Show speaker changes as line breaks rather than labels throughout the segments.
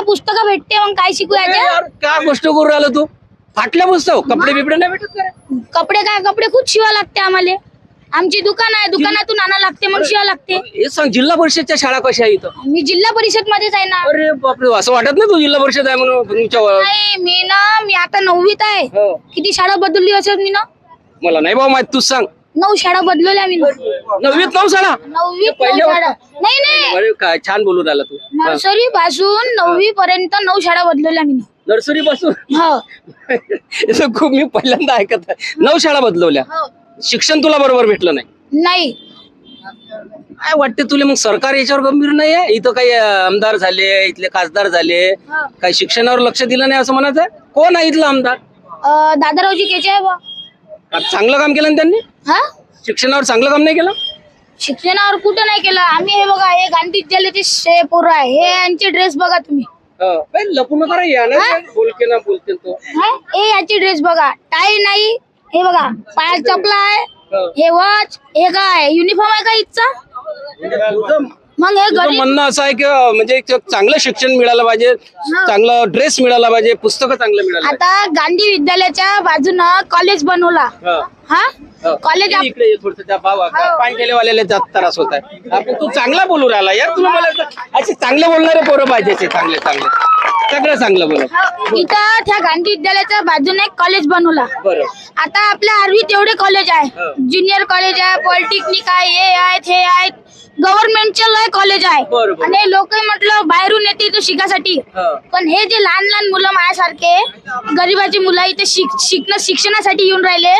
पुस्तकं भेटते मग काय शिकू याच्या
यार, काय गोष्ट करू राहिला तू? फाटल्या पुस्तक कपडे बिपडे नाही भेटत का?
कपडे काय कपडे खूप शिवा लागते आम्हाला. आमची दुकान आहे, दुकानातून आणा लागते मग शिवा लागते.
हे सांग जिल्हा परिषदच्या शाळा कशा आहे इथं?
मी जिल्हा परिषद मध्येच आहे ना.
अरे बापरे, असं वाटत नाही तू जिल्हा परिषद आहे म्हणून तुमच्या
नाही मी आता 9वीत आहे.
हो.
किती शाळा बदलली असेल मी ना.
मला नाही बाबा माहित, तूच सांग.
9 शाळा बदलवल्या मी ना.
9वीत 9 शाळा?
9वीत 9
पहिल्या
शाळा. नाही
अरे काय छान बोलू राहिला तू.
नर्सरी पासून 9वी पर्यंत 9 शाळा बदलवल्या मी ना.
नर्सरी पासून
हो
हे खूप मी पहिल्यांदा ऐकत आहे. 9 शाळा बदलवल्या.
हो.
शिक्षण तुला बरोबर भेटलं नाही?
नाही
काय वाटते तुला मग? सरकार याच्यावर गंभीर नाही आहे? इथं काही आमदार झाले, इथले खासदार झाले, काही शिक्षणावर लक्ष दिलं नाही असं म्हणायचं आहे? कोण आहे इथला आमदार?
दादारावजी केचे आहे बा.
चांगलं काम केलं ना त्यांनी?
हा
शिक्षणावर चांगलं काम नाही केलं?
शिक्षणावर कुठं नाही केलं आम्ही. हे बघा हे गांधी विद्यालयाचे पोरं आहे. हे यांचे ड्रेस बघा तुम्ही.
लपू नका रे, या ना बोलके ना बोलते तो.
हे याची ड्रेस बघा, टाय नाही. हे बघा पायात चपला आहे. हे वॉच. हे काय युनिफॉर्म आहे का इथचा? मग हे
तुझं म्हणणं असं आहे की म्हणजे एक चांगलं शिक्षण मिळालं पाहिजे, चांगलं ड्रेस मिळाला पाहिजे, पुस्तकं चांगलं मिळालं
आता गांधी विद्यालयाच्या बाजूनं कॉलेज बनवला. हा कॉलेज
पाहिजे. इकडे ये थोडं, त्या पाणी केलेवाल्याला जास्त त्रास होत आहे. आपण तू चांगला बोलू राहिला यार. तुला मला असे चांगले बोलणारे पोरं पाहिजे, चांगले चांगले सगळं चांगलं बोल.
इथं त्या गांधी विद्यालयाच्या बाजूने एक कॉलेज बनवला.
बरं
आता आपल्या आर्वीत एवढे कॉलेज आहे. ज्युनियर कॉलेज आहे, पॉलिटेक्निक आहे, हे आहेत हे आहेत. गव्हर्नमेंटचे लय कॉलेज आहे.
बरोबर.
आणि लोक म्हटलं बाहेरून येते तो शिकासाठी. पण हे जे लहान लहान मुलं माझ्यासारखे गरीबाची मुलं इथे शिक्षणासाठी येऊन राहिले.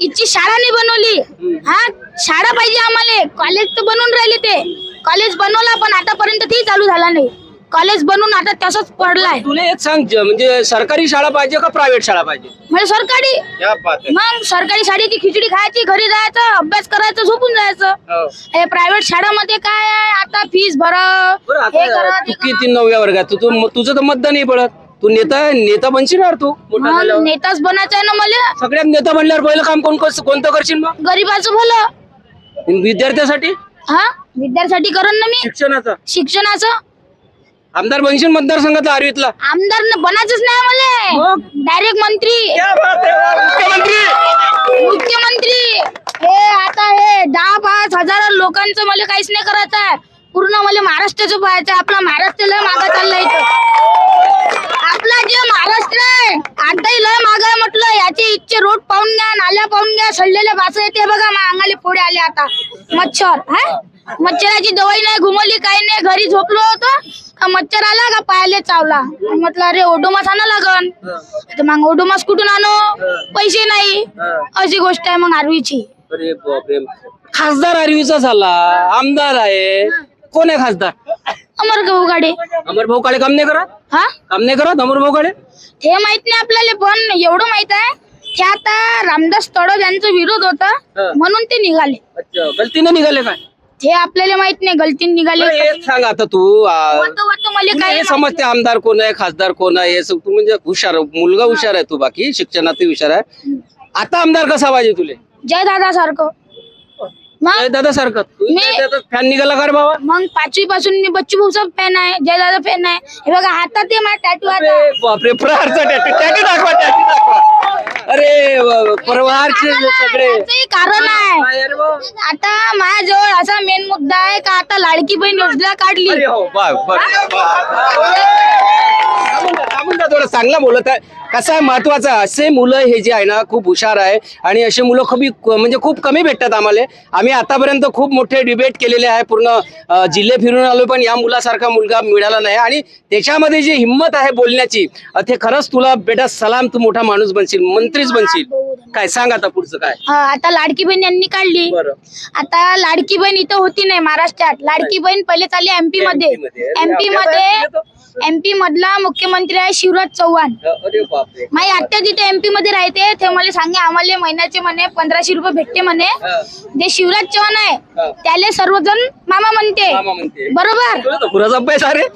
इथची शाळा नाही बनवली. हा शाळा पाहिजे आम्हाला. कॉलेज तर बनवून राहिले, ते कॉलेज बनवला पण आतापर्यंत ते चालू झाला नाही. कॉलेज बनवून आता तसंच पडलाय.
तुला एक सांग, म्हणजे सरकारी शाळा पाहिजे का प्रायव्हेट शाळा पाहिजे?
म्हणजे सरकारी.
क्या बात आहे.
मग सरकारी शाळेची खिचडी खायची, घरी जायचं, अभ्यास करायचं, झोपून जायचं. हे प्रायव्हेट शाळामध्ये काय आहे, आता फीस भरा, हे करा,
तू किती 9व्या वर्गात तुझं तर मतदान नाही पडत. तू नेता बनशील यार तू मोठा झाल्यावर.
नेताच बनायचं आहे ना मला.
सगळ्यात नेता बनल्यावर पहिलं काम कोणतं करशील मग?
गरीबाचं भलं.
विद्यार्थ्यासाठी?
हा विद्यार्थ्यासाठी करण ना मी. शिक्षणाचं
आमदार बनशील मतदारसंघातला आर्वीतला?
आमदार बनायचंच नाही मला. डायरेक्ट मंत्री. मुख्यमंत्री. हे आता हे 10-5 हजार लोकांचं मला काहीच नाही करायचं आहे. पूर्ण मला महाराष्ट्राचं पाहायचं आहे. आपला महाराष्ट्र लय मागा चाललाय इथं. आपला जे महाराष्ट्र आहे आताही लय मागा आहे म्हटलं. याचे इच्छे रोड पाहून घ्या, नाल्या पाहून घ्या, सडलेले वास येते बघा. अंगाले फोडे आले आता. मच्छर मच्छराची दवाई नाही, घुमवली काही नाही. घरी झोपलो होतो का मच्छर आला का पायाले चावला. म्हटलं अरे ओडोमास आणा लागन. मग ओडोमास कुठून आणू, पैसे नाही. अशी गोष्ट आहे मग आर्वीची.
अरे बापरे. खासदार आर्वीचा झाला, आमदार आहे. कोण आहे खासदार?
अमर भाऊ
अमर भाऊ काळे काम नाही करत?
हा
काम नाही करत अमर भाऊ काळे?
हे माहित नाही आपल्याला, पण एवढं माहित आहे ते आता रामदास तडव यांचा विरोध होता म्हणून ते निघाले.
अच्छा, गलतीने निघाले काय?
हे आपल्याला माहित नाही गलतीने निघाले.
एक सांग आता तू,
मला काय
समजते आमदार कोण आहे, खासदार कोण आहे, हे तू म्हणजे हुशार मुलगा, हुशार आहे तू, बाकी शिक्षणातही हुशार आहे. आता आमदार कसा पाहिजे तुले?
जय दादा सारखं.
दादा सारखं फॅन निघाला का रे बाबा?
मग 5वी पासून मी बच्चू भाऊचा फॅन आहे, जय दादा फॅन आहे. हे बघा हातात ते माझा टॅटू आहे.
बापरे, प्रहारचा टॅटू दाखवा. अरे प्रहारचे सगळे
कारण आहे. आता माझ्याजवळ असा मेन मुद्दा आहे का आता लाडकी बहीण योजना काढली.
थोडं चांगला बोलत आहे. कसं आहे, महत्वाचं असे मुलं हे जे आहे ना खूप हुशार आहे आणि असे मुलं म्हणजे खूप कमी भेटतात आम्हाला. आम्ही आतापर्यंत खूप मोठे डिबेट केलेले आहे, पूर्ण जिल्हे फिरून आलो, पण या मुलासारखा मुलगा मिळाला नाही. आणि त्याच्यामध्ये जी हिंमत आहे बोलण्याची, ते खरंच तुला बेटा सलाम. तू मोठा माणूस बनशील, मंत्रीच बनशील. काय सांग आता पुढचं काय?
आता लाडकी बहीण यांनी काढली. आता लाडकी बहीण इथं होती नाही महाराष्ट्रात. लाडकी बहीण पहिले चालली एमपी मध्ये. एमपी मधला मुख्यमंत्री आहे शिवराज चौहान. माझी आत्या तिथे एमपी मध्ये राहते. ते मला सांगे आम्हाला महिन्याचे म्हणे 1500 रुपये भेटते म्हणे. जे शिवराज चौहान आहे त्याला सर्वजण मामा म्हणते. बरोबर?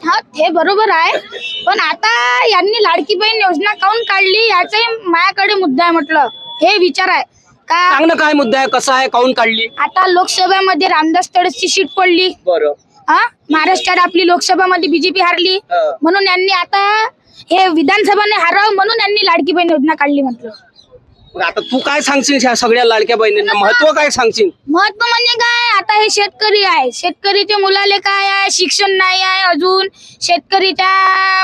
हा ते बरोबर आहे. पण आता यांनी लाडकी बहीण योजना काऊन काढली याचाही माझ्याकडे मुद्दा आहे. म्हटलं हे विचार आहे का
काय मुद्दा आहे, कसा आहे, काऊन काढली?
आता लोकसभेमध्ये रामदास तडसची सीट पडली. महाराष्ट्रात आपली लोकसभामध्ये बीजेपी हारली म्हणून यांनी आता हे विधानसभाने हारावं म्हणून यांनी लाडकी बहीण योजना काढली म्हटलं.
मग आता तू काय सांगशील ह्या सगळ्या लाडक्या बहिणींना महत्व काय सांगशील?
महत्व म्हणजे काय, आता हे शेतकरी आहे, शेतकरीच्या मुलाले काय आहे, शिक्षण नाही आहे अजून, शेतकरीच्या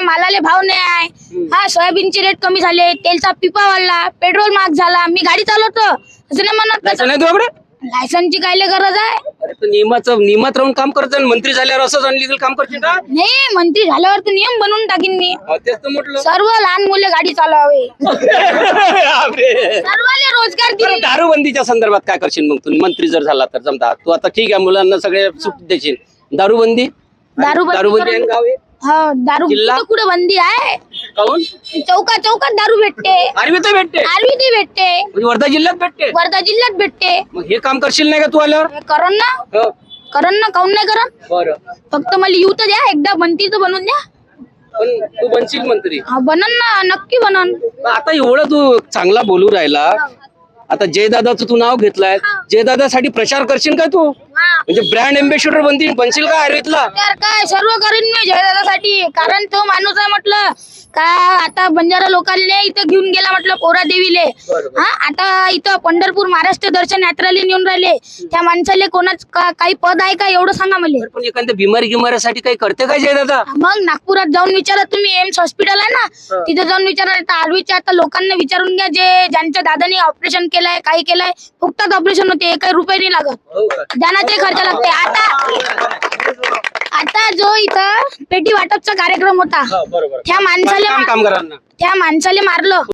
मालाले भाव नाही आहे. सोयाबीनचे रेट कमी झाले, तेलचा पिपा वाढला, पेट्रोल महाग झाला. मी गाडी चालवतो असं नाही म्हणत,
लायसन आहे तुझ्याकडे?
लायसनची कायले गरज आहे?
अरे तर नियमात राहून काम करत जा. मंत्री झाल्यावर असंच अनलिगल काम करशील का?
नाही, मंत्री झाल्यावर तर नियम बनवून टाकीन मी.
तेच तर म्हटलं.
सर्व लहान मुले गाडी चालवावे,
बापरे.
सर्वाले रोजगार
बरं,
दिले.
दारूबंदीच्या संदर्भात काय करशील मग तू मंत्री जर झाला तर? समजा तू आता ठीक आहे, मुलांना सगळे सूट देशील, दारूबंदी
दारूबंदी
आणि गाव आहे.
दारू
जिल्हा?
कुठे बंदी आहे?
काहून?
चौकात दारू भेटते,
आरवी तर भेटते,
आरवी ती भेटते,
म्हणजे वर्धा जिल्ह्यात भेटते.
वर्धा जिल्ह्यात भेटते.
मग हे काम करशील नाही का तू आल्यावर?
करण ना काऊन नाही करण?
बरं,
फक्त मला येऊ तर द्या, एकदा मंत्री तर बनवून द्या.
पण तू बनशील मंत्री?
बनन ना, नक्की बनन.
आता एवढं तू चांगला बोलू राहिला, आता जयदादाचं तू नाव घेतलंय, जयदादासाठी प्रचार करशील का तू? म्हणजे ब्रँड एम्बेसिडर बनशील का आरवीतला?
तर काय सर्व करीन मी जयदादासाठी, कारण तो माणूस आहे म्हटलं का. आता बंजारा लोकांना इथं घेऊन गेला म्हटलं पोरा देवीले. आता इथं पंढरपूर महाराष्ट्र दर्शन यात्राले नेऊन राहिले. त्या माणसाले कोणाच काही पद आहे का एवढं सांगा मला.
पण एखाद्या गिमाऱ्यासाठी काही करते काय जयदादा?
मग नागपुरात जाऊन विचारा तुम्ही, एम्स हॉस्पिटल आहे ना, तिथे जाऊन विचारा. आरवीच्या आता लोकांना विचारून घ्या, जे ज्यांच्या दादाने ऑपरेशन केलंय, काही केलंय, फुकटात ऑपरेशन होते, काही रुपये नाही लागत, ज्यांना खर्च लागते. आता जो इथं पेटी वाटपचा कार्यक्रम होता, त्या माणसाले
कामगारांना
मारलं.